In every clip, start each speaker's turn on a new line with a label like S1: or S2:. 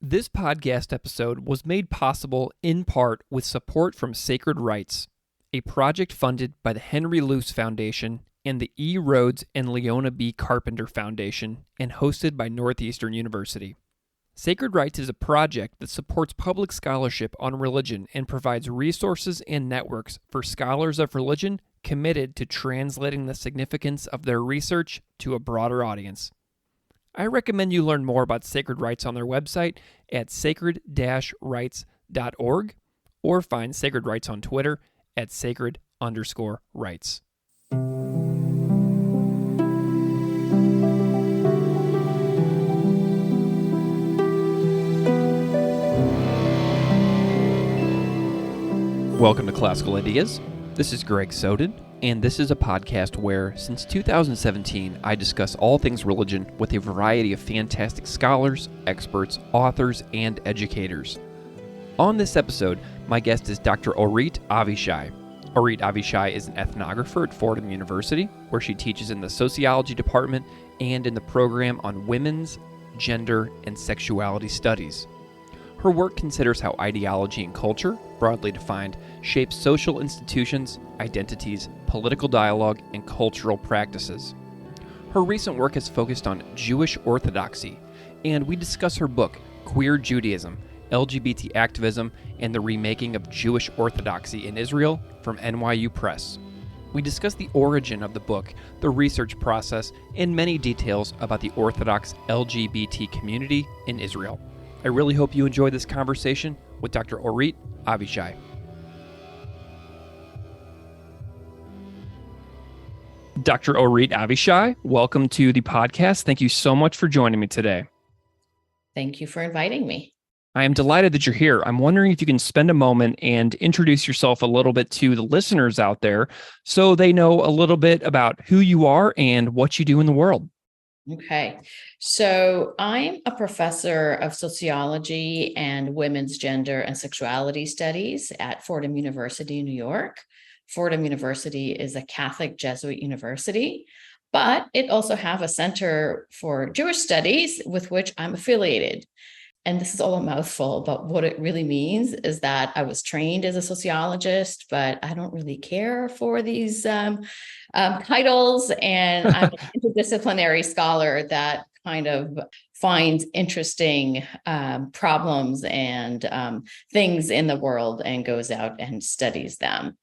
S1: This podcast episode was made possible in part with support from Sacred Rights, a project funded by the Henry Luce Foundation and the E. Rhodes and Leona B. Carpenter Foundation and hosted by Northeastern University. Sacred Rights is a project that supports public scholarship on religion and provides resources and networks for scholars of religion committed to translating the significance of their research to a broader audience. I recommend you learn more about Sacred Rights on their website at sacred-rights.org or find Sacred Rights on Twitter at sacred_rights. Welcome to Classical Ideas. This is Greg Soden, and this is a podcast where, since 2017, I discuss all things religion with a variety of fantastic scholars, experts, authors, and educators. On this episode, my guest is Dr. Orit Avishai. Orit Avishai is an ethnographer at Fordham University, where she teaches in the Sociology Department and in the program on women's, gender, and sexuality studies. Her work considers how ideology and culture, broadly defined, shapes social institutions, identities, political dialogue, and cultural practices. Her recent work has focused on Jewish Orthodoxy, and we discuss her book, Queer Judaism, LGBT Activism, and the Remaking of Jewish Orthodoxy in Israel from NYU Press. We discuss the origin of the book, the research process, and many details about the Orthodox LGBT community in Israel. I really hope you enjoy this conversation with Dr. Orit Avishai. Dr. Orit Avishai, welcome to the podcast. Thank you so much for joining me today.
S2: Thank you for inviting me.
S1: I am delighted that you're here. I'm wondering if you can spend a moment and introduce yourself a little bit to the listeners out there so they know a little bit about who you are and what you do in the world.
S2: Okay. So I'm a professor of sociology and women's gender and sexuality studies at Fordham University, New York. Fordham University is a Catholic Jesuit university, but it also have a Center for Jewish Studies with which I'm affiliated. And this is all a mouthful, but what it really means is that I was trained as a sociologist, but I don't really care for these titles. And I'm an interdisciplinary scholar that kind of finds interesting problems and things in the world and goes out and studies them.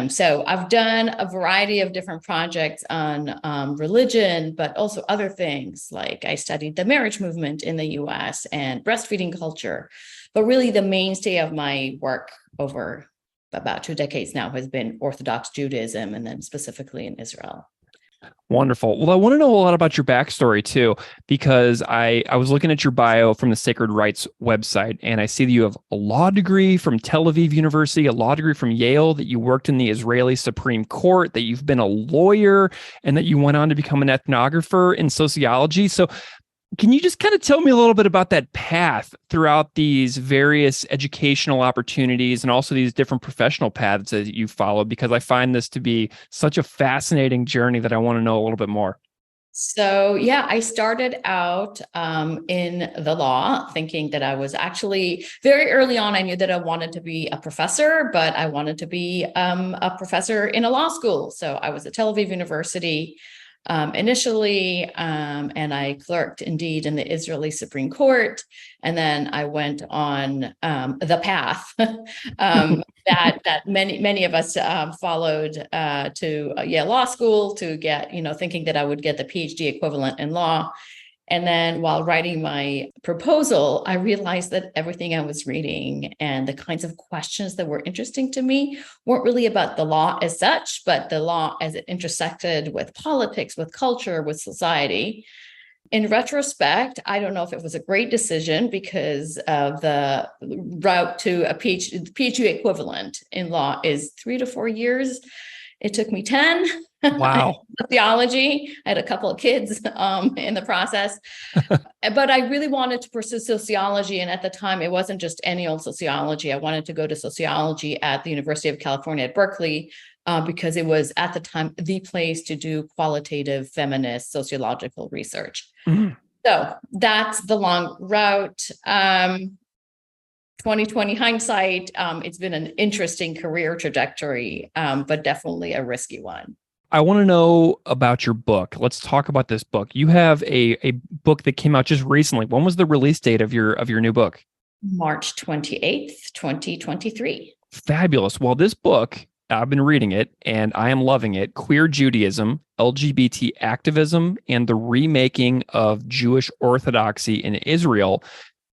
S2: So I've done a variety of different projects on religion, but also other things, like I studied the marriage movement in the US and breastfeeding culture. But really the mainstay of my work over about 2 decades now has been Orthodox Judaism, and then specifically in Israel.
S1: Wonderful. Well, I want to know a lot about your backstory too, because I was looking at your bio from the Sacred Rights website, and I see that you have a law degree from Tel Aviv University, a law degree from Yale, that you worked in the Israeli Supreme Court, that you've been a lawyer, and that you went on to become an ethnographer in sociology. So can you just kind of tell me a little bit about that path throughout these various educational opportunities and also these different professional paths that you followed? Because I find this to be such a fascinating journey that I want to know a little bit more.
S2: So, yeah, I started out in the law thinking that I was actually very early on. I knew that I wanted to be a professor, but I wanted to be a professor in a law school. So I was at Tel Aviv University initially, and I clerked indeed in the Israeli Supreme Court. And then I went on the path that many of us followed to Yale Law School to get, thinking that I would get the PhD equivalent in law. And then while writing my proposal, I realized that everything I was reading and the kinds of questions that were interesting to me weren't really about the law as such, but the law as it intersected with politics, with culture, with society. In retrospect, I don't know if it was a great decision because of the route to a PhD equivalent in law is 3 to 4 years. It took me 10.
S1: Wow.
S2: Theology. I had a couple of kids in the process, but I really wanted to pursue sociology. And at the time, it wasn't just any old sociology. I wanted to go to sociology at the University of California at Berkeley because it was at the time the place to do qualitative feminist sociological research. Mm-hmm. So that's the long route. 2020 hindsight, it's been an interesting career trajectory, but definitely a risky one.
S1: I want to know about your book. Let's talk about this book. You have a book that came out just recently. When was the release date of your new book?
S2: March 28th, 2023.
S1: Fabulous. Well, this book, I've been reading it and I am loving it. Queer Judaism, LGBT Activism, and the Remaking of Jewish Orthodoxy in Israel,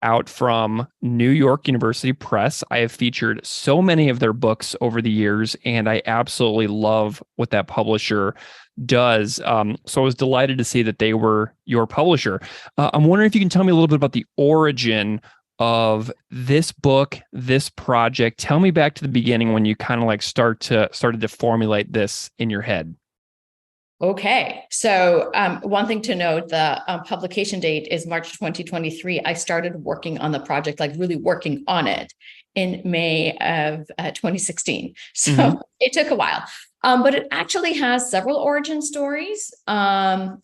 S1: out from New York University Press. I have featured so many of their books over the years, and I absolutely love what that publisher does. So I was delighted to see that they were your publisher. I'm wondering if you can tell me a little bit about the origin of this book, this project. Tell me back to the beginning when you kind of like started to formulate this in your head.
S2: Okay. So one thing to note, the publication date is March 2023. I started working on the project, like really working on it in May of 2016. So it took a while. But it actually has several origin stories. And,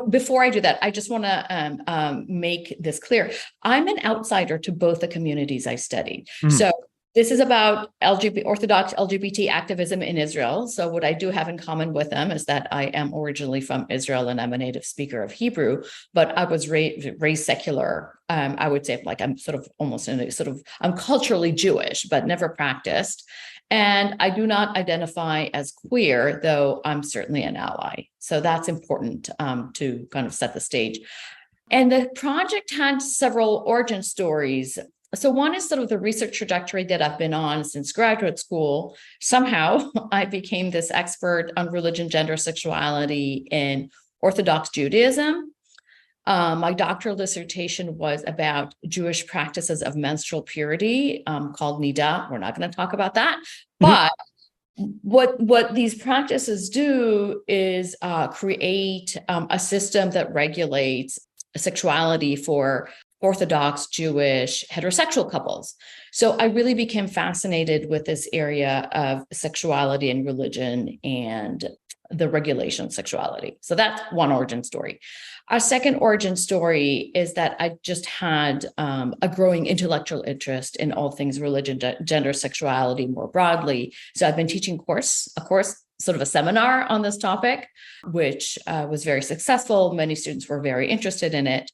S2: before I do that, I just want to make this clear. I'm an outsider to both the communities I studied. So this is about Orthodox LGBT activism in Israel. So what I do have in common with them is that I am originally from Israel and I'm a native speaker of Hebrew, but I was raised secular. I would say like I'm sort of almost in a I'm culturally Jewish, but never practiced. And I do not identify as queer, though I'm certainly an ally. So that's important to kind of set the stage. And the project had several origin stories. So one is sort of the research trajectory that I've been on since graduate school. Somehow I became this expert on religion, gender, sexuality in Orthodox Judaism. My doctoral dissertation was about Jewish practices of menstrual purity called Nida. We're not going to talk about that. But what these practices do is create a system that regulates sexuality for Orthodox Jewish heterosexual couples. So I really became fascinated with this area of sexuality and religion and the regulation of sexuality. So that's one origin story. Our second origin story is that I just had a growing intellectual interest in all things religion, gender, sexuality more broadly. So I've been teaching a course, sort of a seminar on this topic, which was very successful. Many students were very interested in it.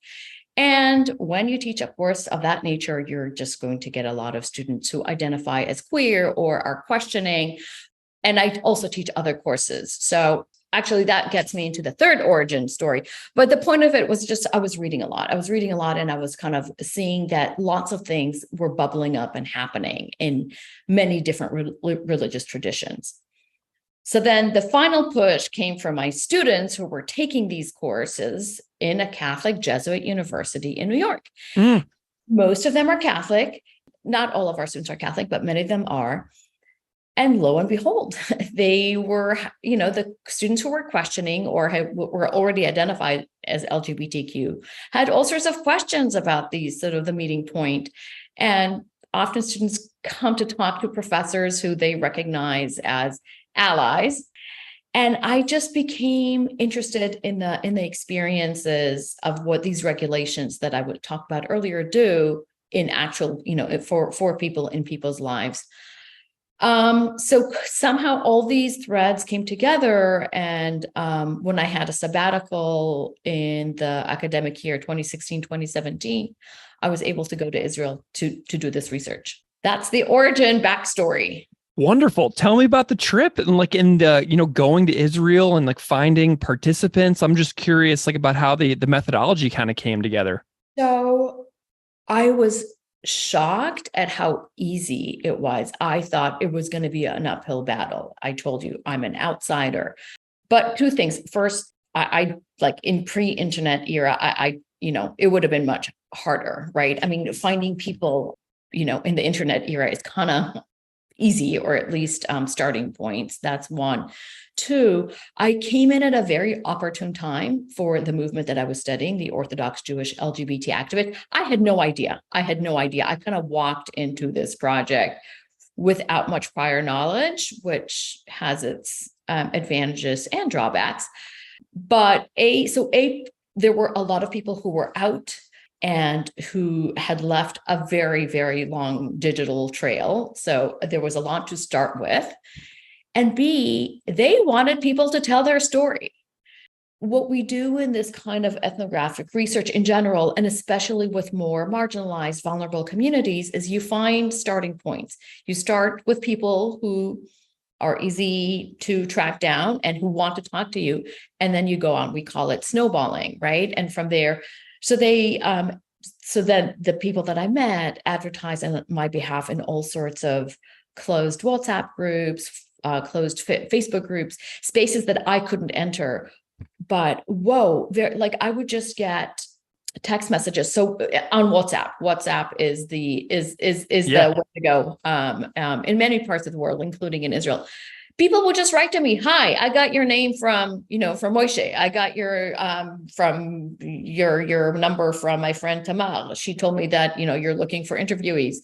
S2: And when you teach a course of that nature, you're just going to get a lot of students who identify as queer or are questioning. And I also teach other courses. So actually that gets me into the third origin story. But the point of it was just, I was reading a lot and I was kind of seeing that lots of things were bubbling up and happening in many different religious traditions. So then the final push came from my students who were taking these courses in a Catholic Jesuit university in New York. Most of them are Catholic. Not all of our students are Catholic, but many of them are. And lo and behold, they were, the students who were questioning or were already identified as LGBTQ had all sorts of questions about these, sort of the meeting point. And often students come to talk to professors who they recognize as allies. And I just became interested in the experiences of what these regulations that I would talk about earlier do in actual, for people in people's lives. So somehow all these threads came together. And when I had a sabbatical in the academic year, 2016, 2017, I was able to go to Israel to do this research. That's the origin backstory.
S1: Wonderful. Tell me about the trip and going to Israel and like finding participants. I'm just curious about how the methodology kind of came together.
S2: So I was shocked at how easy it was. I thought it was going to be an uphill battle. I told you I'm an outsider. But two things. First, I like in pre-internet era, it would have been much harder, right? I mean, finding people, in the internet era is kind of easy, or at least starting points. That's one. Two, I came in at a very opportune time for the movement that I was studying, the Orthodox Jewish LGBT activist. I had no idea. I kind of walked into this project without much prior knowledge, which has its advantages and drawbacks. But there were a lot of people who were out and who had left a very, very long digital trail. So there was a lot to start with. And B, they wanted people to tell their story. What we do in this kind of ethnographic research in general, and especially with more marginalized, vulnerable communities, is you find starting points. You start with people who are easy to track down and who want to talk to you. And then you go on, we call it snowballing, right? And from there, so then the people that I met advertise on my behalf in all sorts of closed WhatsApp groups, closed Facebook groups, spaces that I couldn't enter. But I would just get text messages. So on WhatsApp is the way to go in many parts of the world, including in Israel. People will just write to me, "Hi, I got your name from Moshe. I got your from your number from my friend Tamar. She told me that you're looking for interviewees."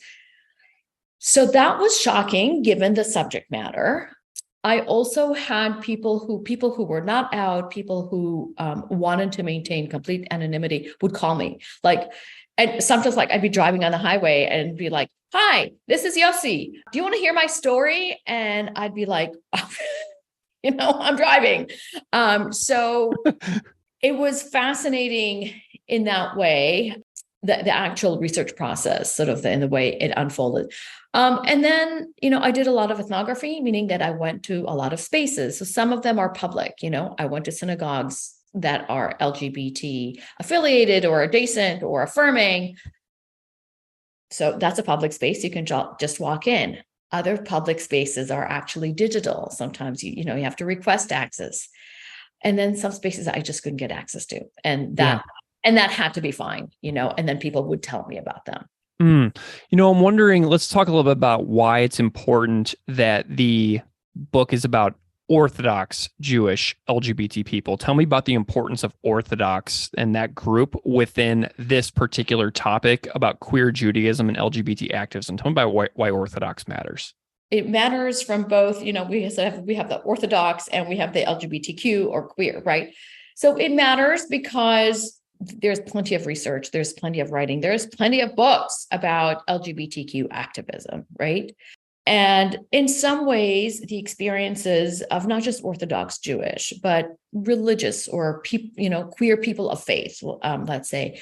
S2: So that was shocking given the subject matter. I also had people who were not out, people who wanted to maintain complete anonymity would call me. And sometimes I'd be driving on the highway and be like, "Hi, this is Yossi. Do you want to hear my story?" And I'd be like, I'm driving. So it was fascinating in that way, the actual research process, sort of in the way it unfolded. And then, I did a lot of ethnography, meaning that I went to a lot of spaces. So some of them are public. I went to synagogues that are LGBT affiliated or adjacent or affirming. So that's a public space. You can just walk in. Other public spaces are actually digital. Sometimes you have to request access. And then some spaces I just couldn't get access to. And that had to be fine, and then people would tell me about them.
S1: I'm wondering, let's talk a little bit about why it's important that the book is about Orthodox Jewish LGBT people. Tell me about the importance of Orthodox and that group within this particular topic about queer Judaism and LGBT activism. Tell me about why Orthodox matters.
S2: It matters from both, we have the Orthodox and we have the LGBTQ or queer, right? So it matters because there's plenty of research, there's plenty of writing, there's plenty of books about LGBTQ activism, right? And in some ways, the experiences of not just Orthodox Jewish, but religious or queer people of faith, let's say,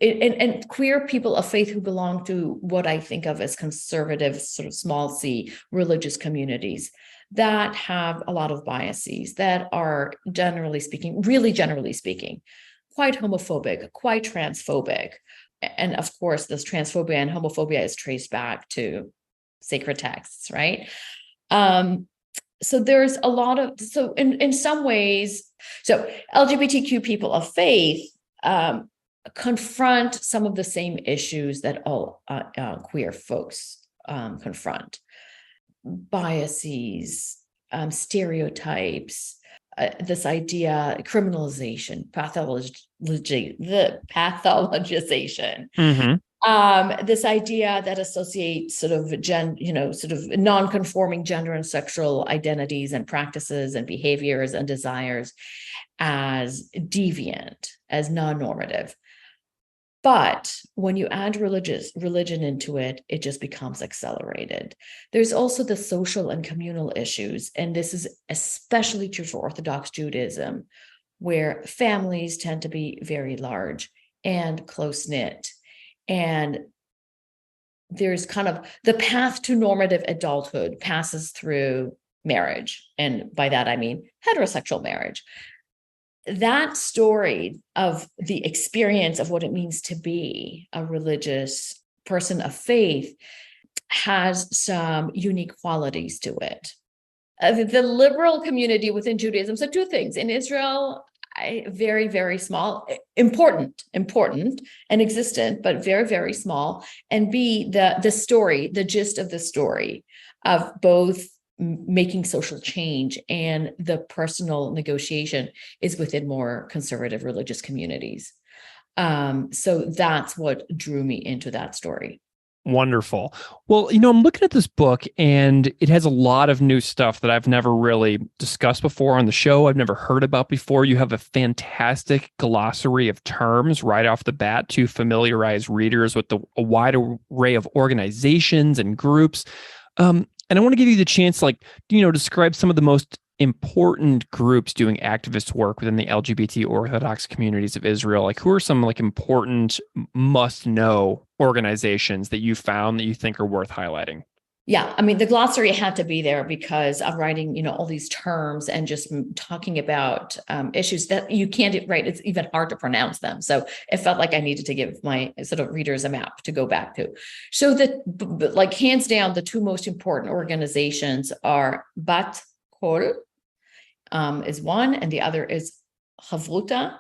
S2: and queer people of faith who belong to what I think of as conservative, sort of small c religious communities that have a lot of biases that are really generally speaking, quite homophobic, quite transphobic. And of course, this transphobia and homophobia is traced back to sacred texts, right? So there's a lot of, so in some ways, so LGBTQ people of faith confront some of the same issues that all queer folks confront. Biases, stereotypes, this idea, criminalization, the pathologization, this idea that associates sort of non-conforming gender and sexual identities and practices and behaviors and desires as deviant, as non-normative. But when you add religion into it, it just becomes accelerated. There's also the social and communal issues, and this is especially true for Orthodox Judaism, where families tend to be very large and close-knit. And there's kind of the path to normative adulthood passes through marriage. And by that, I mean heterosexual marriage. That story of the experience of what it means to be a religious person of faith has some unique qualities to it. The liberal community within Judaism, so two things. In Israel, very, very small, important and existent, but very, very small. And B, the story, the gist of the story of both making social change and the personal negotiation is within more conservative religious communities. So that's what drew me into that story.
S1: Wonderful. Well, I'm looking at this book and it has a lot of new stuff that I've never really discussed before on the show. I've never heard about before. You have a fantastic glossary of terms right off the bat to familiarize readers with a wide array of organizations and groups. And I want to give you the chance, describe some of the most important groups doing activist work within the LGBT Orthodox communities of Israel. Like, who are some important must-know organizations that you found that you think are worth highlighting?
S2: Yeah, I mean, the glossary had to be there because I'm writing, all these terms and just talking about issues that you can't write. It's even hard to pronounce them. So it felt like I needed to give my sort of readers a map to go back to. So hands down, the two most important organizations are Bat Kol is one, and the other is Chavruta.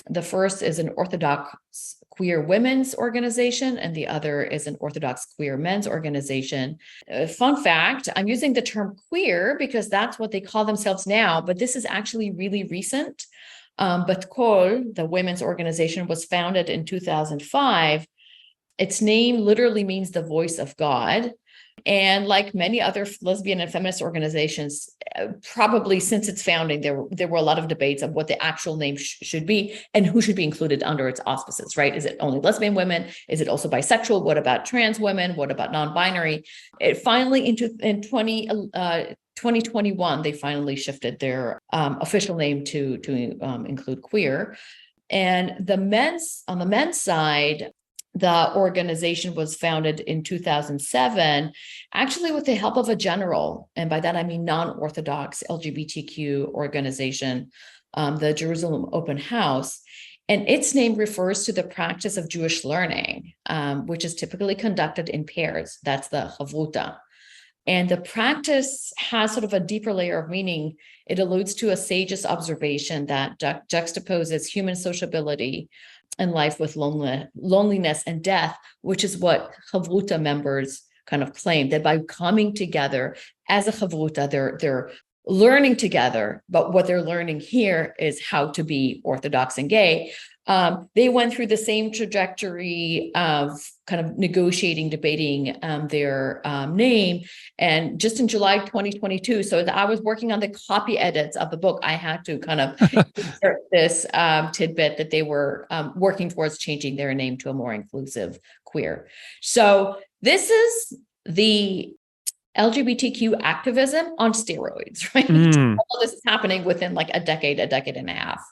S2: The first is an Orthodox queer women's organization, and the other is an Orthodox queer men's organization. Fun fact, I'm using the term queer because that's what they call themselves now, but this is actually really recent. Bat Kol, the women's organization, was founded in 2005. Its name literally means the voice of God. And like many other lesbian and feminist organizations, probably since its founding, there were a lot of debates of what the actual name should be and who should be included under its auspices, right? Is it only lesbian women? Is it also bisexual? What about trans women? What about non-binary? It finally, in 2021, they finally shifted their official name to include queer. And on the men's side, the organization was founded in 2007, actually with the help of a general, and by that I mean non-Orthodox LGBTQ organization, the Jerusalem Open House. And its name refers to the practice of Jewish learning, which is typically conducted in pairs. That's the Chavruta. And the practice has sort of a deeper layer of meaning. It alludes to a sage's observation that juxtaposes human sociability and life with loneliness and death, which is what Chavruta members kind of claim, that by coming together as a Chavruta, they're learning together, but what they're learning here is how to be Orthodox and gay. They went through the same trajectory of kind of negotiating, debating their name. And just in July 2022, so I was working on the copy edits of the book, I had to kind of insert this tidbit that they were working towards changing their name to a more inclusive queer. So this is the LGBTQ activism on steroids, right? All this is happening within like a decade and a half.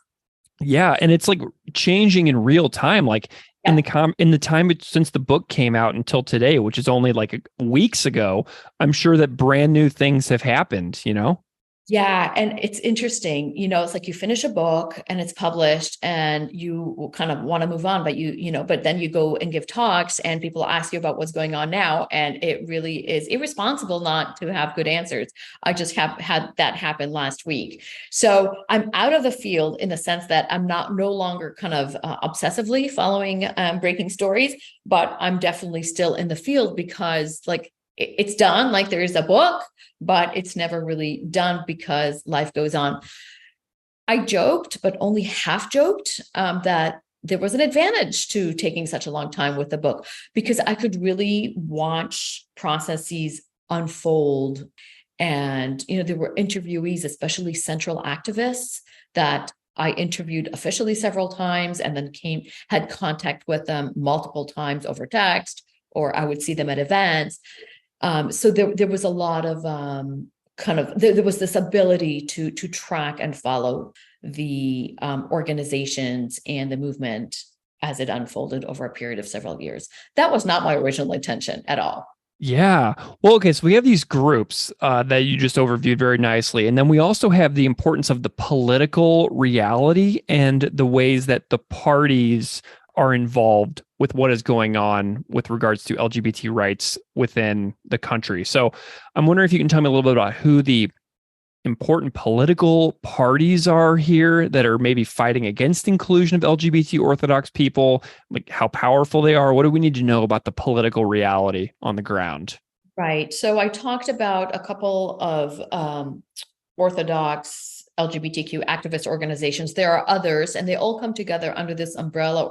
S1: Yeah, and it's like changing in real time, like in the time since the book came out until today, which is only like weeks ago. I'm sure that brand new things have happened,
S2: Yeah. And it's interesting, it's like you finish a book and it's published and you kind of want to move on, but but then you go and give talks and people ask you about what's going on now. And it really is irresponsible not to have good answers. I just have had that happen last week. So I'm out of the field in the sense that I'm no longer kind of obsessively following breaking stories, but I'm definitely still in the field because it's done, like there is a book, but it's never really done because life goes on. I joked, but only half joked, that there was an advantage to taking such a long time with the book because I could really watch processes unfold. And, there were interviewees, especially central activists that I interviewed officially several times and then had contact with them multiple times over text, or I would see them at events. So there was a lot of there was this ability to track and follow the organizations and the movement as it unfolded over a period of several years. That was not my original intention at all.
S1: Yeah. Well, okay. So we have these groups that you just overviewed very nicely. And then we also have the importance of the political reality and the ways that the parties are involved with what is going on with regards to LGBT rights within the country. So I'm wondering if you can tell me a little bit about who the important political parties are here that are maybe fighting against inclusion of LGBT Orthodox people, like how powerful they are. What do we need to know about the political reality on the ground?
S2: Right. So I talked about a couple of Orthodox LGBTQ activist organizations. There are others, and they all come together under this umbrella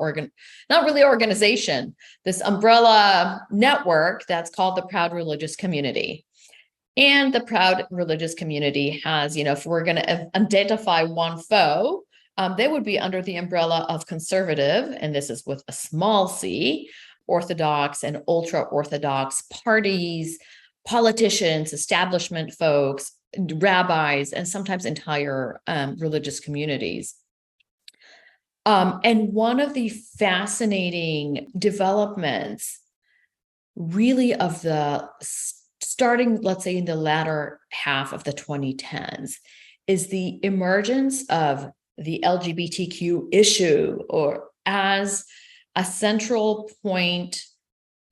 S2: not really organization, this umbrella network that's called the Proud Religious Community. And the Proud Religious Community has, if we're going to identify one foe, they would be under the umbrella of conservative, and this is with a small c, Orthodox and ultra-Orthodox parties, politicians, establishment folks, rabbis, and sometimes entire religious communities. And one of the fascinating developments really of the starting, let's say, in the latter half of the 2010s is the emergence of the LGBTQ issue or as a central point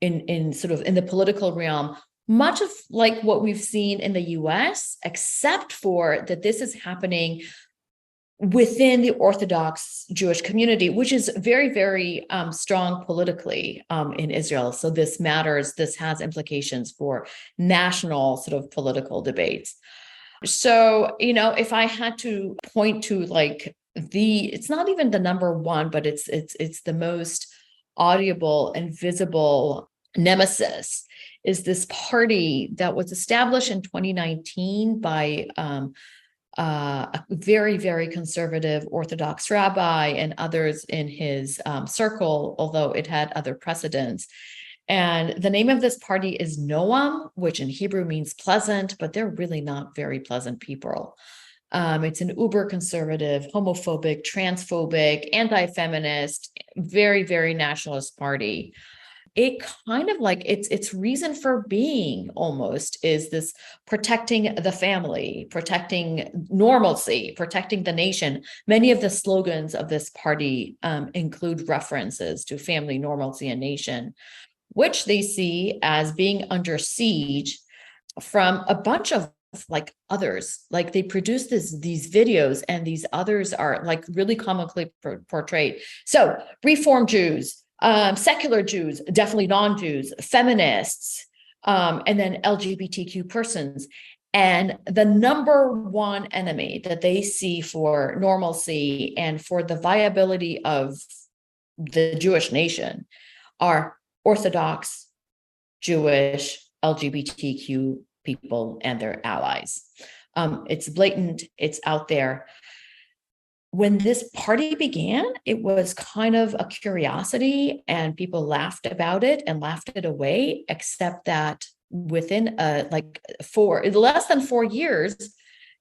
S2: in sort of in the political realm, much of like what we've seen in the US, except for that this is happening within the Orthodox Jewish community, which is very, very strong politically in Israel. So this matters. This has implications for national sort of political debates. So, if I had to point to like it's not even the number one, but it's the most audible and visible nemesis is this party that was established in 2019 by a very, very conservative Orthodox rabbi and others in his circle, although it had other precedents. And the name of this party is Noam, which in Hebrew means pleasant, but they're really not very pleasant people. It's an uber conservative, homophobic, transphobic, anti-feminist, very, very nationalist party. It kind of like its reason for being almost is this protecting the family, protecting normalcy, protecting the nation. Many of the slogans of this party include references to family, normalcy, and nation, which they see as being under siege from a bunch of like others. Like they produce these videos and these others are like really comically portrayed. So Reform Jews, secular Jews, definitely non-Jews, feminists, and then LGBTQ persons. And the number one enemy that they see for normalcy and for the viability of the Jewish nation are Orthodox, Jewish, LGBTQ people and their allies. It's blatant, it's out there. When this party began, it was kind of a curiosity and people laughed about it and laughed it away, except that within less than 4 years,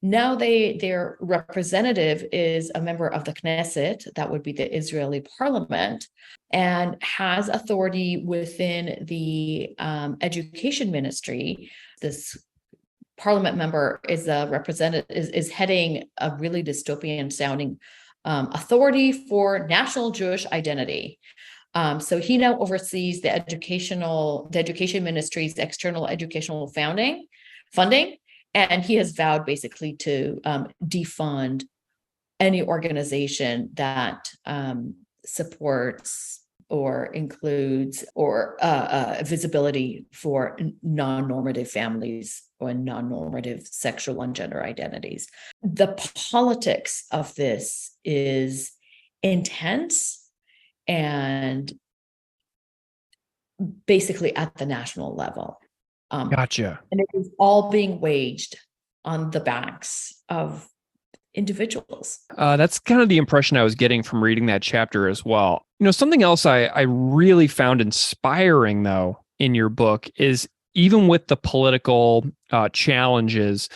S2: now their representative is a member of the Knesset, that would be the Israeli parliament, and has authority within the education ministry. This parliament member is heading a really dystopian sounding authority for national Jewish identity. So he now oversees the education ministry's external educational funding, and he has vowed basically to defund any organization that supports or includes or visibility for non-normative families or non-normative sexual and gender identities. The politics of this is intense and basically at the national level.
S1: Gotcha.
S2: And it is all being waged on the backs of individuals.
S1: That's kind of the impression I was getting from reading that chapter as well. Something else I really found inspiring, though, in your book is even with the political challenges,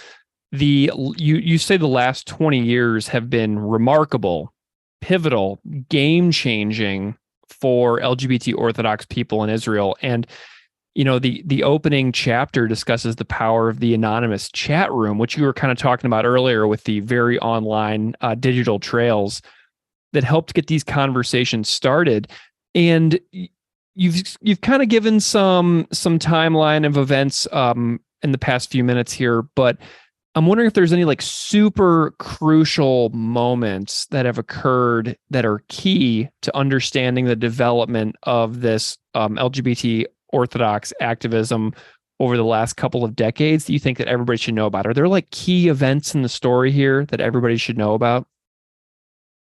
S1: you say the last 20 years have been remarkable, pivotal, game-changing for LGBT Orthodox people in Israel. And the opening chapter discusses the power of the anonymous chat room, which you were kind of talking about earlier with the very online digital trails that helped get these conversations started. And you've kind of given some timeline of events in the past few minutes here, but I'm wondering if there's any like super crucial moments that have occurred that are key to understanding the development of this LGBT Orthodox activism over the last couple of decades that you think that everybody should know about? Are there like key events in the story here that everybody should know about?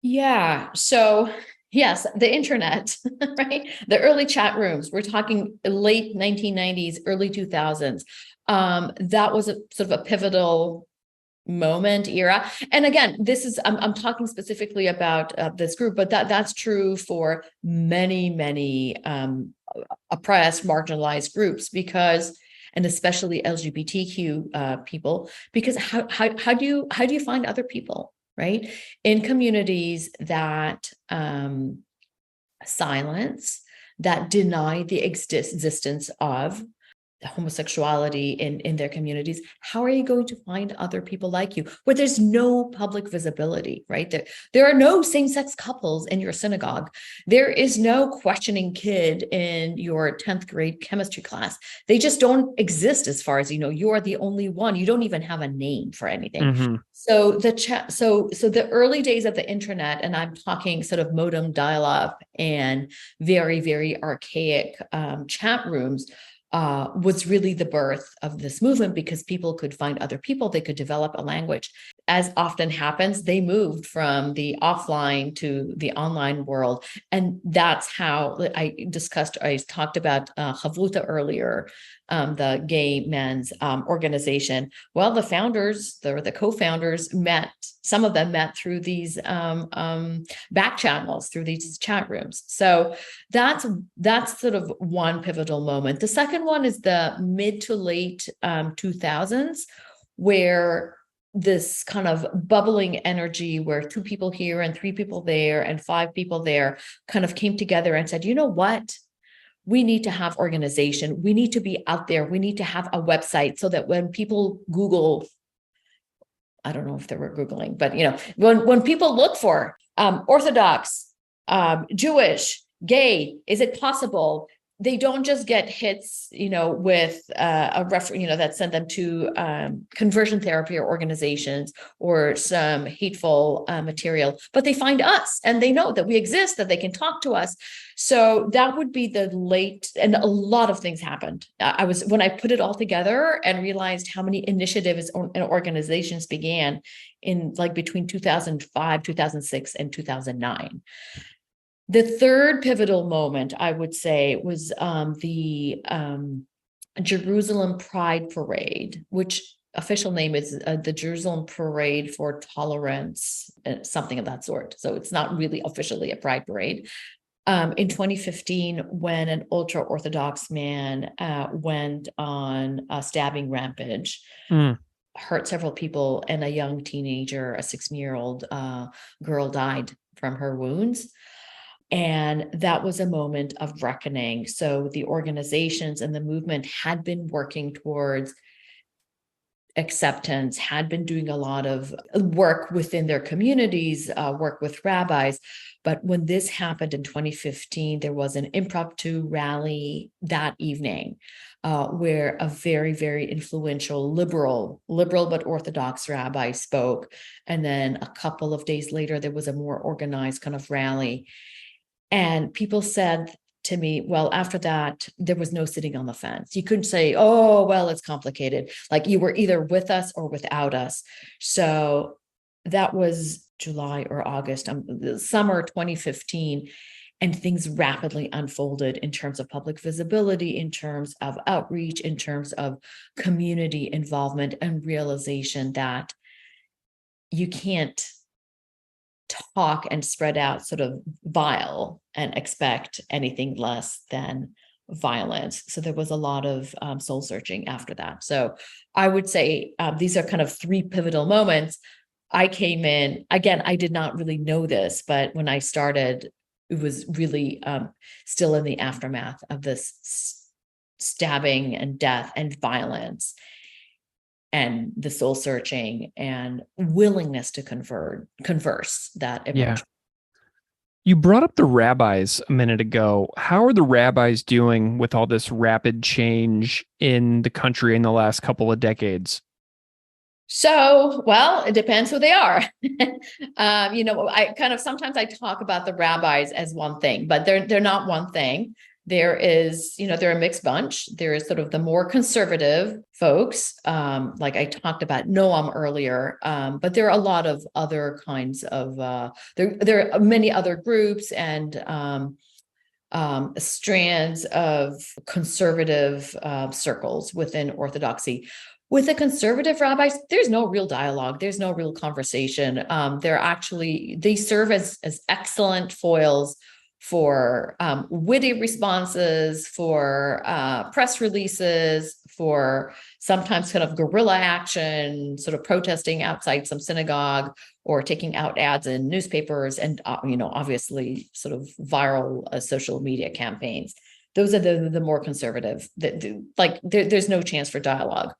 S2: Yeah. So yes, the internet, right? The early chat rooms. We're talking late 1990s, early 2000s. That was a sort of a pivotal moment, era. And again, this is I'm talking specifically about this group, but that's true for many oppressed, marginalized groups, because, and especially LGBTQ people, because how do you find other people, right, in communities that silence, that deny the existence of homosexuality in their communities? How are you going to find other people like you where there's no public visibility, right? There are no same-sex couples in your synagogue. There is no questioning kid in your 10th grade chemistry class. They just don't exist as far as you know. You are the only one. You don't even have a name for anything.
S1: Mm-hmm.
S2: So the early days of the internet, and I'm talking sort of modem dial-up and very archaic chat rooms, was really the birth of this movement, because people could find other people, they could develop a language. As often happens, they moved from the offline to the online world. And that's how I talked about Chavruta earlier, the gay men's organization. Well, the founders, the co-founders met, some of them met through these back channels, through these chat rooms. So that's sort of one pivotal moment. The second one is the mid to late 2000s, where this kind of bubbling energy, where 2 people here and 3 people there and 5 people there kind of came together and said, you know what? We need to have organization. We need to be out there. We need to have a website so that when people Google, I don't know if they were Googling, but when people look for Orthodox, Jewish, gay, is it possible? They don't just get hits, with a reference, that send them to conversion therapy or organizations or some hateful material, but they find us and they know that we exist, that they can talk to us. So that would be the late, and a lot of things happened. When I put it all together and realized how many initiatives and organizations began in between 2005, 2006, and 2009. The third pivotal moment, I would say, was the Jerusalem Pride Parade, which official name is the Jerusalem Parade for Tolerance, something of that sort. So it's not really officially a pride parade. In 2015, when an ultra-Orthodox man went on a stabbing rampage, hurt several people, and a young teenager, a 16-year-old girl, died from her wounds. And that was a moment of reckoning. So the organizations and the movement had been working towards acceptance, had been doing a lot of work within their communities, work with rabbis. But when this happened in 2015, there was an impromptu rally that evening where a very influential liberal but Orthodox rabbi spoke. And then a couple of days later, there was a more organized kind of rally. And people said to me, well, after that, there was no sitting on the fence. You couldn't say, oh, well, it's complicated. Like, you were either with us or without us. So that was July or August, summer 2015. And things rapidly unfolded in terms of public visibility, in terms of outreach, in terms of community involvement, and realization that you can't talk and spread out sort of vile and expect anything less than violence. So there was a lot of soul searching after that. So I would say these are kind of 3 pivotal moments. I came in, again, I did not really know this, but when I started, it was really still in the aftermath of this stabbing and death and violence, and the soul searching and willingness to converse that emerged.
S1: Yeah. You brought up the rabbis a minute ago. How are the rabbis doing with all this rapid change in the country in the last couple of decades?
S2: So, well, it depends who they are. I kind of, sometimes I talk about the rabbis as one thing, but they're not one thing. There is, they're a mixed bunch. There is sort of the more conservative folks, like I talked about Noam earlier, but there are a lot of other kinds of, there are many other groups and strands of conservative circles within Orthodoxy. With the conservative rabbis, there's no real dialogue. There's no real conversation. They serve as excellent foils for witty responses, for press releases, for sometimes kind of guerrilla action, sort of protesting outside some synagogue or taking out ads in newspapers and, obviously sort of viral social media campaigns. Those are the more conservative that do, there's no chance for dialogue.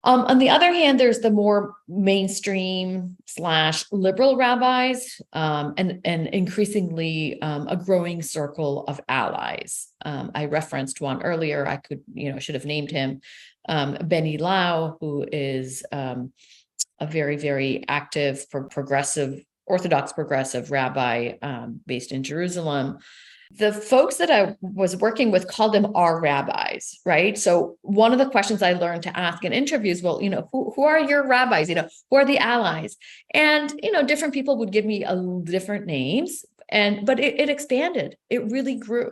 S2: On the other hand, there's the more mainstream / liberal rabbis, and increasingly a growing circle of allies. I referenced one earlier. I should have named him Benny Lau, who is a very, very active, Orthodox progressive rabbi based in Jerusalem. The folks that I was working with called them our rabbis, right? So one of the questions I learned to ask in interviews, well, who are your rabbis? Who are the allies? And, different people would give me different names, but it expanded. It really grew.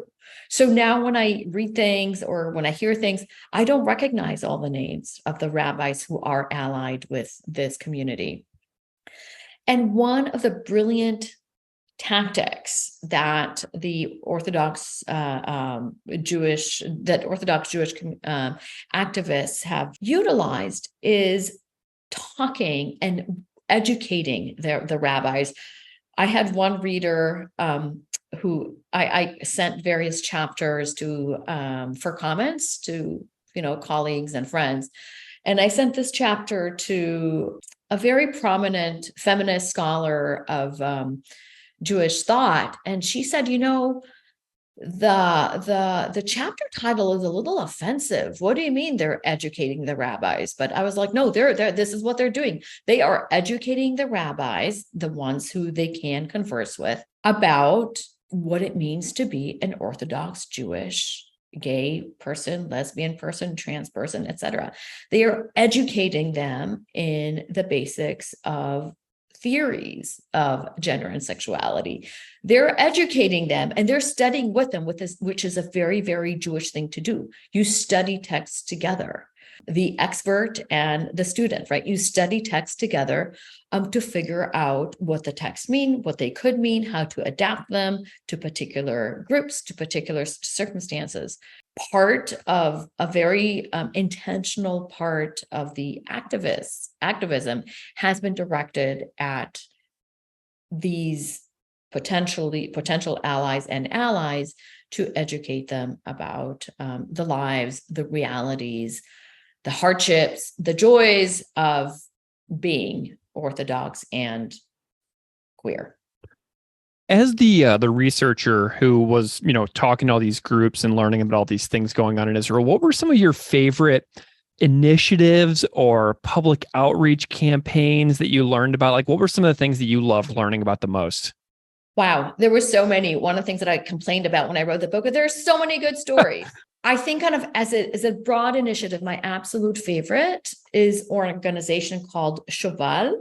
S2: So now when I read things or when I hear things, I don't recognize all the names of the rabbis who are allied with this community. And one of the brilliant tactics that the Orthodox Jewish activists have utilized is talking and educating the rabbis. I had one reader who I sent various chapters to for comments to colleagues and friends, and I sent this chapter to a very prominent feminist scholar of Jewish thought. And she said, the chapter title is a little offensive. What do you mean they're educating the rabbis? But I was like, no, this is what they're doing. They are educating the rabbis, the ones who they can converse with, about what it means to be an Orthodox Jewish gay person, lesbian person, trans person, etc. They are educating them in the basics of theories of gender and sexuality. They're educating them and they're studying with them, which is a very, very Jewish thing to do. You study texts together, the expert and the student, right? You study texts together to figure out what the texts mean, what they could mean, how to adapt them to particular groups, to particular circumstances. Part of a very intentional part of the activism has been directed at these potential allies and allies to educate them about the lives, the realities, the hardships, the joys of being Orthodox and queer.
S1: As the researcher who was, talking to all these groups and learning about all these things going on in Israel, what were some of your favorite initiatives or public outreach campaigns that you learned about? Like, what were some of the things that you loved learning about the most?
S2: Wow, there were so many. One of the things that I complained about when I wrote the book, there are so many good stories. I think kind of as a broad initiative, my absolute favorite is an organization called Shoval.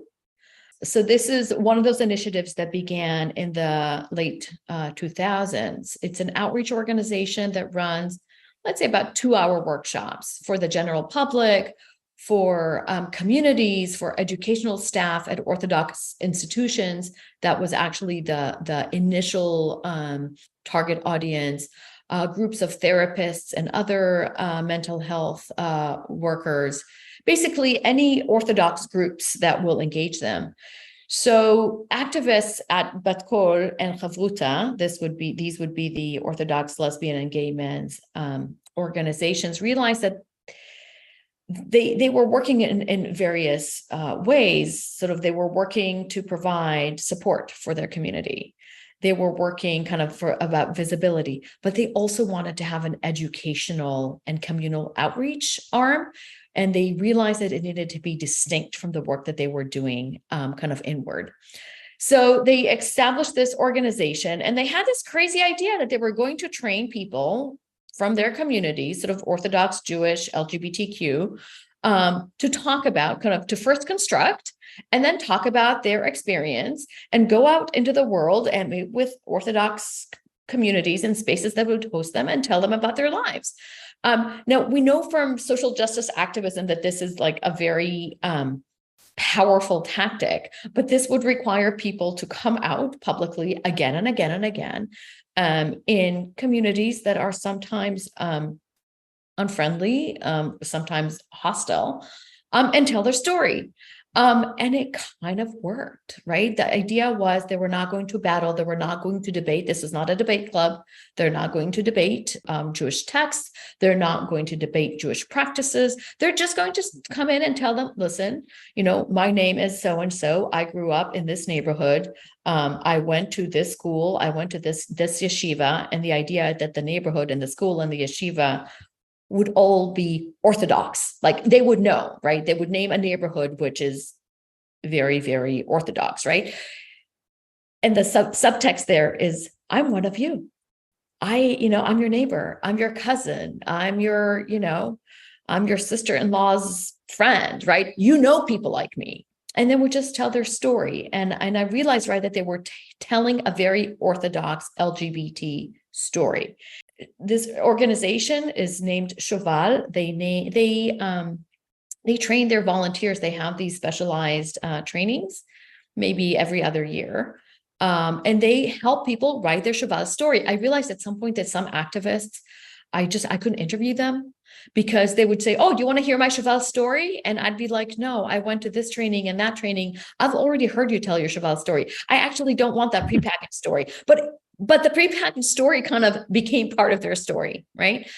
S2: So this is one of those initiatives that began in the late 2000s. It's an outreach organization that runs, let's say, about 2-hour workshops for the general public, for communities, for educational staff at Orthodox institutions. That was actually the initial target audience. Groups of therapists and other mental health workers, basically any Orthodox groups that will engage them. So activists at Bat Kol and Chavruta, these would be the Orthodox lesbian and gay men's organizations, realized that they were working in various ways. Sort of, they were working to provide support for their community. They were working kind of about visibility, but they also wanted to have an educational and communal outreach arm. And they realized that it needed to be distinct from the work that they were doing kind of inward. So they established this organization, and they had this crazy idea that they were going to train people from their communities, sort of Orthodox, Jewish, LGBTQ, to talk about, kind of to first construct and then talk about their experience and go out into the world and meet with Orthodox communities and spaces that would host them and tell them about their lives. Now, we know from social justice activism that this is like a very powerful tactic, but this would require people to come out publicly again and again and again in communities that are sometimes unfriendly, sometimes hostile, and tell their story. And it kind of worked, right? The idea was they were not going to battle. They were not going to debate. This is not a debate club. They're not going to debate Jewish texts. They're not going to debate Jewish practices. They're just going to come in and tell them, listen, my name is so-and-so. I grew up in this neighborhood. I went to this school. I went to this yeshiva. And the idea that the neighborhood and the school and the yeshiva would all be Orthodox. Like they would know, right? They would name a neighborhood which is very, very Orthodox, right? And the subtext there is, I'm one of you. I'm your neighbor. I'm your cousin. I'm your sister-in-law's friend, right? People like me. And then would just tell their story. And I realized, right, that they were telling a very Orthodox LGBT story. This organization is named Shoval. They train their volunteers. They have these specialized trainings, maybe every other year. And they help people write their Shoval story. I realized at some point that some activists, I couldn't interview them because they would say, oh, do you want to hear my Shoval story? And I'd be like, no, I went to this training and that training. I've already heard you tell your Shoval story. I actually don't want that prepackaged story. But the prepackaged story kind of became part of their story, right?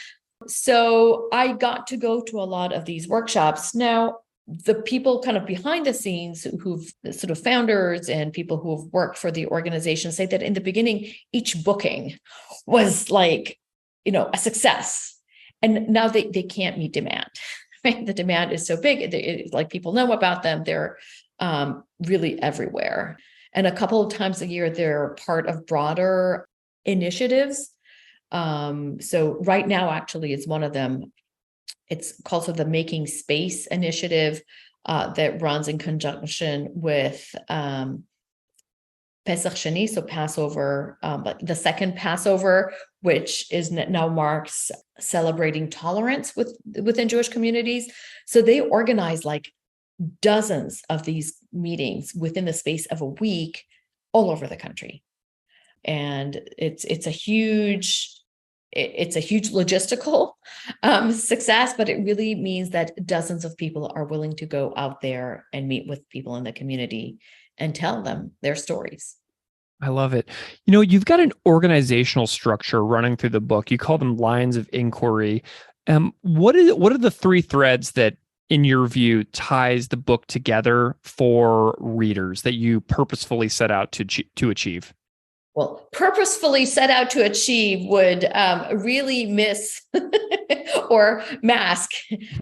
S2: So I got to go to a lot of these workshops. Now, the people kind of behind the scenes who've sort of founders and people who have worked for the organization say that in the beginning, each booking was like, a success. And now they can't meet demand, right? The demand is so big. Like people know about them. They're really everywhere. And a couple of times a year, they're part of broader initiatives. So right now, actually, is one of them. It's called the Making Space initiative that runs in conjunction with Pesach Sheni, so Passover, the second Passover, which is now marks celebrating tolerance within Jewish communities. So they organize like dozens of these meetings within the space of a week all over the country. And it's a huge logistical success, but it really means that dozens of people are willing to go out there and meet with people in the community and tell them their stories.
S1: I love it. You've got an organizational structure running through the book. You call them lines of inquiry. What are the three threads that, in your view, ties the book together for readers that you purposefully set out to achieve?
S2: Well, purposefully set out to achieve would really miss or mask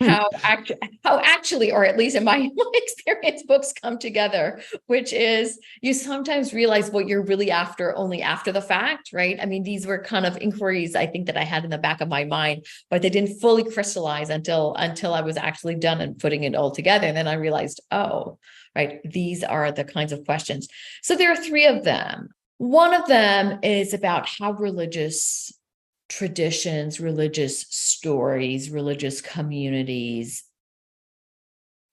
S2: how actually, or at least in my experience, books come together, which is you sometimes realize what you're really after only after the fact, right? I mean, these were kind of inquiries I think that I had in the back of my mind, but they didn't fully crystallize until I was actually done and putting it all together. And then I realized, oh, right, these are the kinds of questions. So there are three of them. One of them is about how religious traditions, religious stories, religious communities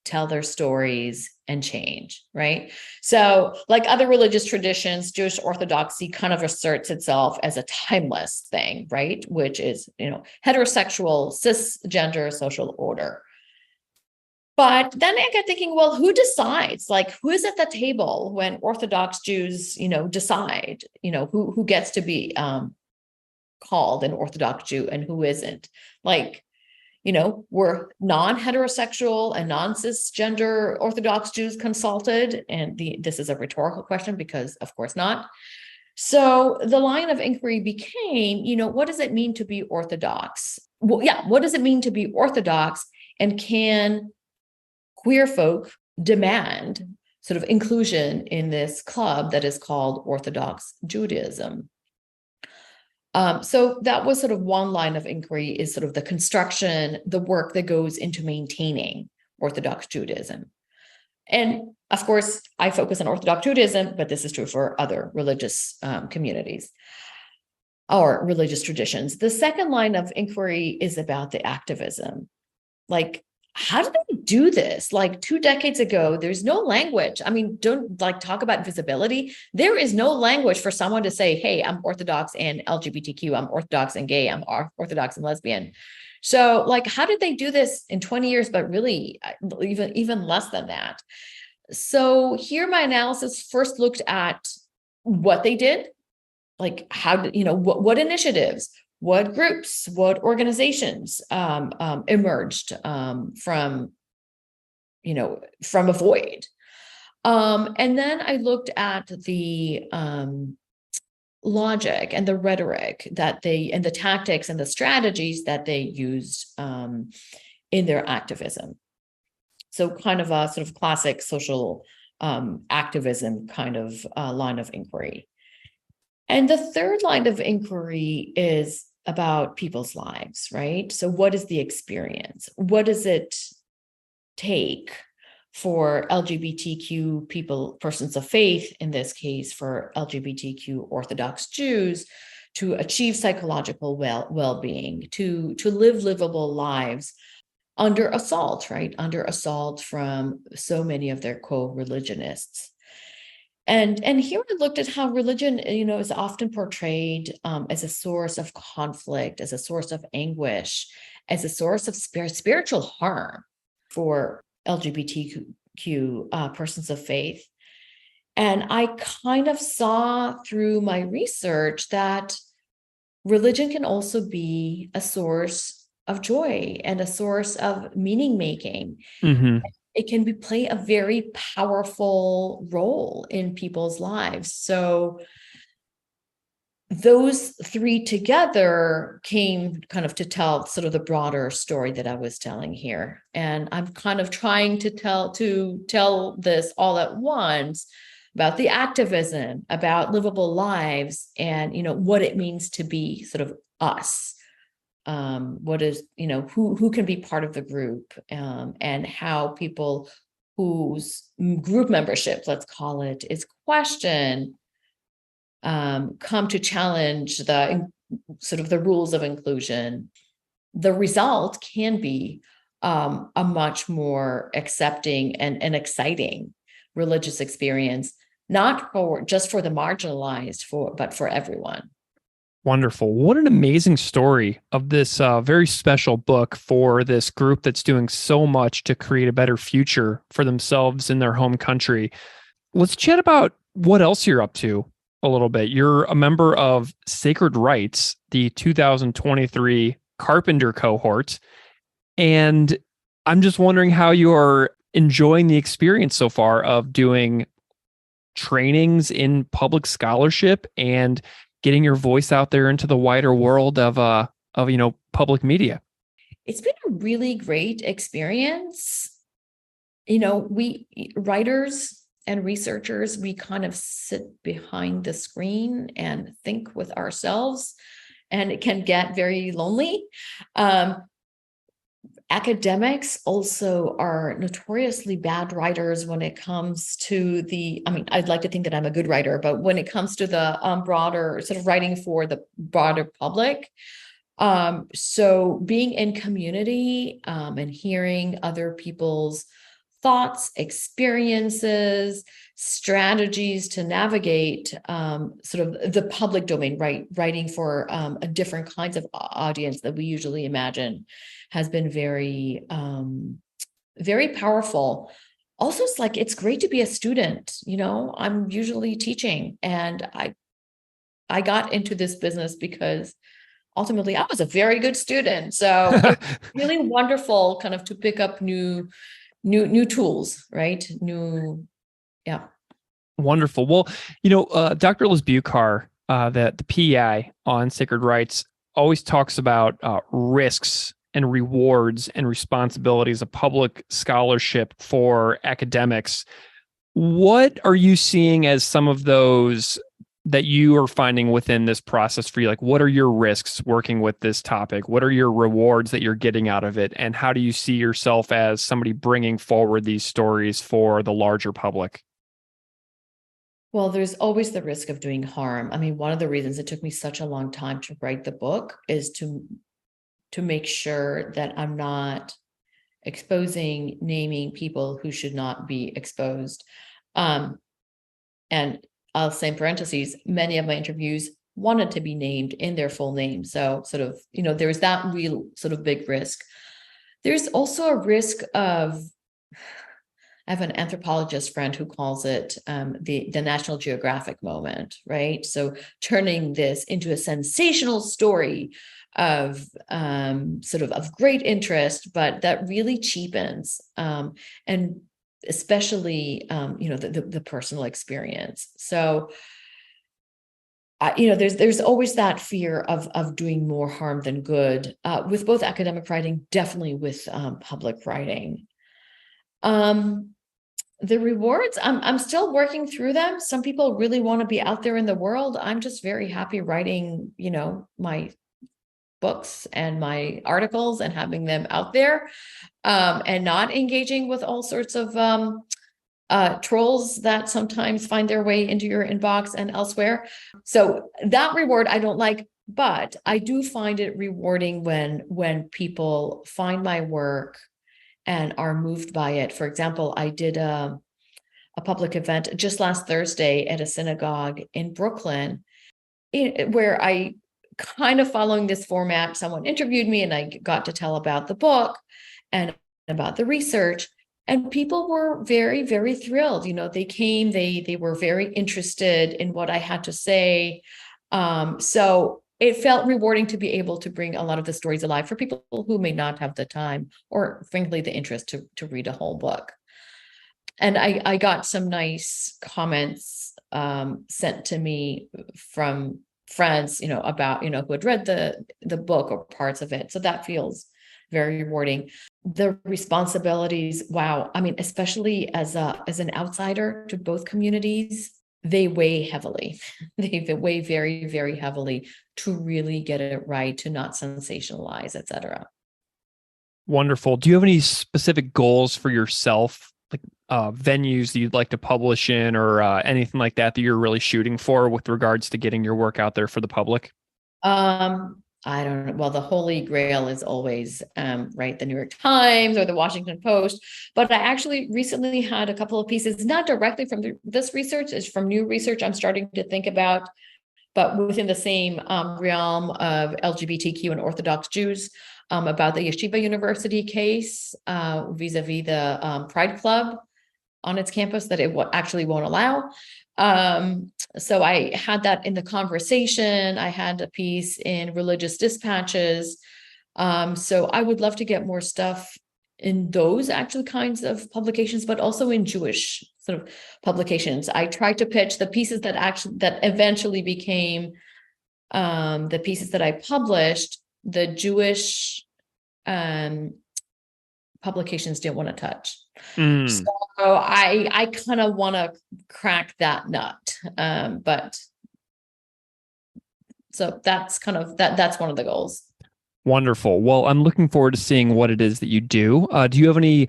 S2: tell their stories and change, right? So like other religious traditions, Jewish Orthodoxy kind of asserts itself as a timeless thing, right? Which is, heterosexual, cisgender social order. But then I got thinking, well, who decides? Like, who is at the table when Orthodox Jews, decide, who gets to be called an Orthodox Jew and who isn't? Like, were non-heterosexual and non-cisgender Orthodox Jews consulted? And this is a rhetorical question because, of course, not. So the line of inquiry became, what does it mean to be Orthodox? Well, yeah, what does it mean to be Orthodox? And can queer folk demand sort of inclusion in this club that is called Orthodox Judaism. So that was sort of one line of inquiry, is sort of the construction, the work that goes into maintaining Orthodox Judaism. And of course, I focus on Orthodox Judaism, but this is true for other religious communities or religious traditions. The second line of inquiry is about the activism. Like, how do they do this? Like 2 decades ago, there's no language. I mean, don't like talk about visibility. There is no language for someone to say, hey, I'm Orthodox and LGBTQ, I'm Orthodox and gay, I'm Orthodox and lesbian. So like, how did they do this in 20 years, but really even less than that? So here my analysis first looked at what they did, like how did, what initiatives, what groups, what organizations emerged from a void. And then I looked at the logic and the rhetoric and the tactics and the strategies that they used in their activism. So kind of a sort of classic social activism kind of line of inquiry. And the third line of inquiry is about people's lives, right? So what is the experience? What does it take for LGBTQ people, persons of faith, in this case, for LGBTQ Orthodox Jews, to achieve psychological well-being, to live livable lives under assault, right? Under assault from so many of their co-religionists. And here I looked at how religion, is often portrayed as a source of conflict, as a source of anguish, as a source of spiritual harm for LGBTQ persons of faith. And I kind of saw through my research that religion can also be a source of joy and a source of meaning making.
S1: Mm-hmm.
S2: It can play a very powerful role in people's lives. So those three together came kind of to tell sort of the broader story that I was telling here. And I'm kind of trying to tell this all at once about the activism, about livable lives, and what it means to be sort of us. What is, who can be part of the group, and how people whose group membership, let's call it, is questioned, come to challenge the sort of the rules of inclusion. The result can be a much more accepting and exciting religious experience, not just for the marginalized, but for everyone.
S1: Wonderful. What an amazing story of this very special book for this group that's doing so much to create a better future for themselves in their home country. Let's chat about what else you're up to a little bit. You're a member of Sacred Rites, the 2023 Carpenter cohort. And I'm just wondering how you're enjoying the experience so far of doing trainings in public scholarship and getting your voice out there into the wider world of public media.
S2: It's been a really great experience. We writers and researchers, we kind of sit behind the screen and think with ourselves, and it can get very lonely. Academics also are notoriously bad writers when it comes to I'd like to think that I'm a good writer, but when it comes to the broader sort of writing for the broader public. So being in community and hearing other people's thoughts, experiences, strategies to navigate sort of the public domain, right? Writing for a different kinds of audience that we usually imagine has been very, very powerful. Also, it's great to be a student. I'm usually teaching, and I got into this business because ultimately I was a very good student. So it's really wonderful kind of to pick up new tools, right? Yeah.
S1: Wonderful. Well, Dr. Liz Buchar, the PI on Sacred Rites, always talks about risks and rewards and responsibilities of public scholarship for academics. What are you seeing as some of those that you are finding within this process for you? Like, what are your risks working with this topic? What are your rewards that you're getting out of it? And how do you see yourself as somebody bringing forward these stories for the larger public?
S2: Well, there's always the risk of doing harm. I mean, one of the reasons it took me such a long time to write the book is to make sure that I'm not exposing, naming people who should not be exposed. And I'll say in parentheses, many of my interviews wanted to be named in their full name. So sort of, there's that real sort of big risk. There's also a risk of, I have an anthropologist friend who calls it the National Geographic moment, right? So turning this into a sensational story of sort of great interest, but that really cheapens and especially the personal experience. So there's always that fear of doing more harm than good with both academic writing, definitely with public writing. The rewards, I'm still working through them. Some people really want to be out there in the world. I'm just very happy writing, my books and my articles and having them out there and not engaging with all sorts of trolls that sometimes find their way into your inbox and elsewhere. So that reward I don't like, but I do find it rewarding when people find my work and are moved by it. For example, I did a public event just last Thursday at a synagogue in Brooklyn, where I kind of following this format, someone interviewed me and I got to tell about the book and about the research. And people were very, very thrilled. They came, they were very interested in what I had to say. So it felt rewarding to be able to bring a lot of the stories alive for people who may not have the time or frankly, the interest to read a whole book. And I got some nice comments sent to me from friends, about, who had read the book or parts of it. So that feels very rewarding. The responsibilities, wow. I mean, especially as an outsider to both communities, they weigh heavily. They weigh very, very heavily to really get it right, to not sensationalize, et cetera.
S1: Wonderful. Do you have any specific goals for yourself, like venues that you'd like to publish in or anything like that you're really shooting for with regards to getting your work out there for the public?
S2: I don't know. Well, the holy grail is always, right, the New York Times or the Washington Post. But I actually recently had a couple of pieces, not directly from this research, it's from new research I'm starting to think about, but within the same realm of LGBTQ and Orthodox Jews, about the Yeshiva University case vis-a-vis the Pride Club on its campus that it actually won't allow. So I had that in the conversation. I had a piece in Religious Dispatches. So I would love to get more stuff in those actual kinds of publications, but also in Jewish sort of publications. I tried to pitch the pieces that eventually became the pieces that I published. The Jewish publications didn't want to touch. So I kind of want to crack that nut. But so that's kind of that's one of the goals.
S1: Wonderful. Well, I'm looking forward to seeing what it is that you do. Do you have any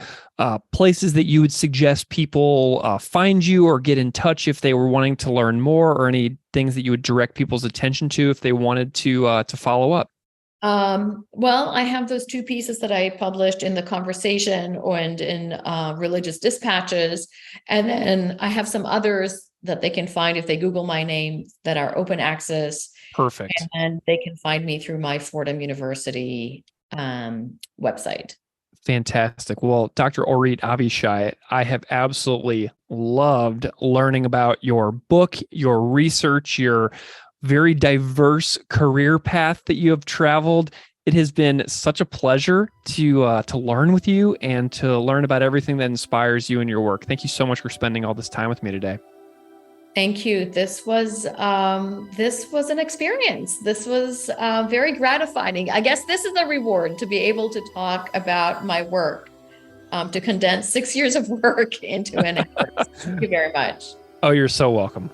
S1: places that you would suggest people find you or get in touch if they were wanting to learn more, or any things that you would direct people's attention to if they wanted to follow up?
S2: Well, I have those two pieces that I published in the conversation and in Religious Dispatches. And then I have some others that they can find if they Google my name that are open access.
S1: Perfect.
S2: And they can find me through my Fordham University website.
S1: Fantastic. Well, Dr. Orit Avishai, I have absolutely loved learning about your book, your research, your very diverse career path that you have traveled. It has been such a pleasure to learn with you and to learn about everything that inspires you in your work. Thank you so much for spending all this time with me today.
S2: Thank you. This was an experience. This was very gratifying. I guess this is a reward to be able to talk about my work to condense 6 years of work into an hour. Thank you very much.
S1: Oh, you're so welcome.